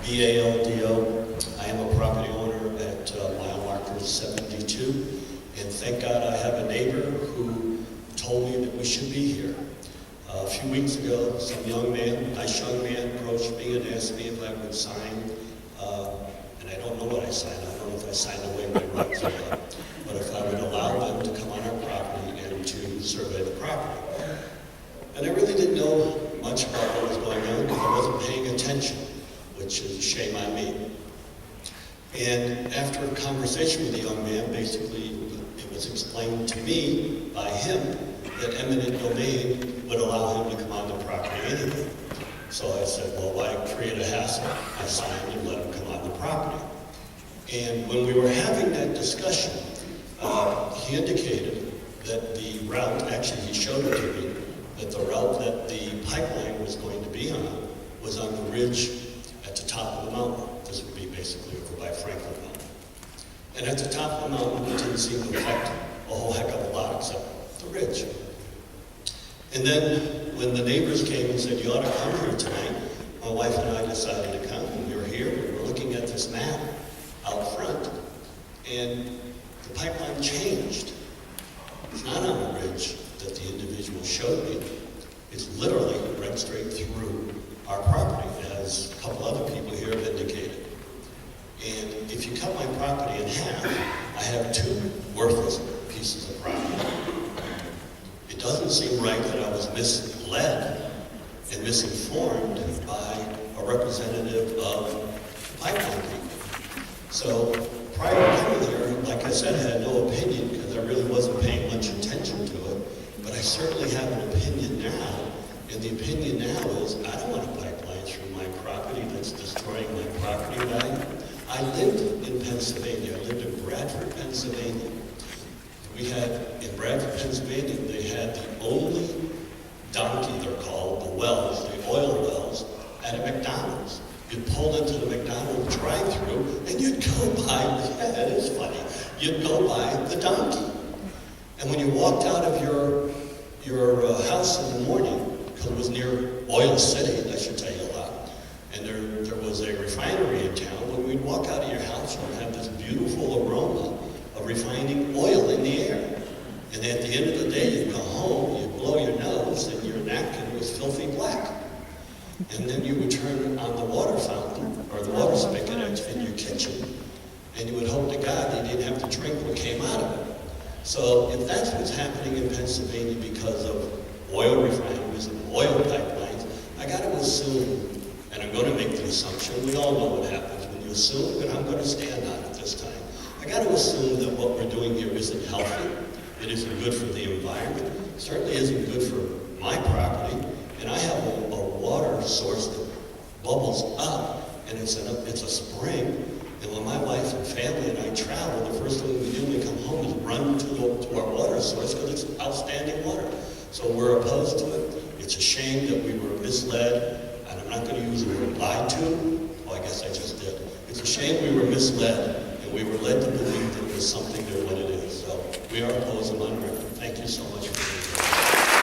BALDO. I am a property owner at mile marker 72, and thank God I have a neighbor who told me that we should be here. A few weeks ago, some nice young man approached me and asked me if I would sign, and I don't know what I signed. I don't know if I signed away my rights or not, but if I would allow them to come on our property and to survey the property. And I really didn't know much about what was going on because I wasn't paying attention, which is a shame on me. And after a conversation with the young man, basically it was explained to me by him that eminent domain would allow him to come on the property anyway. So I said, well, why create a hassle? I signed and let him come on the property. And when we were having that discussion, he indicated that the route, actually he showed it to me, that the route that the pipeline was going to be on was on the ridge at the top of the mountain. This would be basically over by Franklin Mountain. And at the top of the mountain, it didn't seem to affect a whole heck of a lot except the ridge. And then when the neighbors came and said, you ought to come here tonight, my wife and I decided to come, and we were here. We were looking at this map out front, and the pipeline changed. It's not on the ridge that the individual showed me. It's literally right straight through our property, as a couple other people here have indicated. And if you cut my property in half, I have two worthless pieces of property. It doesn't seem right that I was misled and misinformed by a representative of pipeline people. So prior to coming here, like I said, I had no opinion because I really wasn't paying much attention to it, but I certainly have an opinion now, and the opinion now is I don't want a pipeline through my property that's destroying my property value. I lived in Pennsylvania. I lived in Bradford, Pennsylvania. We had, in Bradford, Pennsylvania, they had the only donkey, they're called, the wells, the oil wells, at a McDonald's. You'd pull into the McDonald's drive-thru and you'd go by, yeah, that is funny, you'd go by the donkey. And when you walked out of your house in the morning, because it was near Oil City, that should tell you a lot, and there was a refinery in town, when we'd walk out of your house, you'd have this beautiful aroma of refining oil in the air. And at the end of the day, you'd go home, you'd blow your nose, and your napkin was filthy black. And then you would turn on the water fountain, or the water spigot in your kitchen, and you would hope to God that you didn't have to drink what came out of it. So if that's what's happening in Pennsylvania because of oil refineries and oil pipelines, I got to assume, and I'm going to make the assumption, we all know what happens when you assume, but I'm going to stand on it this time. I got to assume that what we're doing here isn't healthy, it isn't good for the environment, it certainly isn't good for my property, and I have a water source that bubbles up, and it's a spring, and when my wife and family and I travel, the first thing we do when we come home is run to our water source because it's outstanding water. So we're opposed to it. It's a shame that we were misled, and I'm not going to use the word lied to. Oh, I guess I just did. It's a shame we were misled, and we were led to believe that it was something than what it is. So we are opposed and on record. Thank you so much for being here.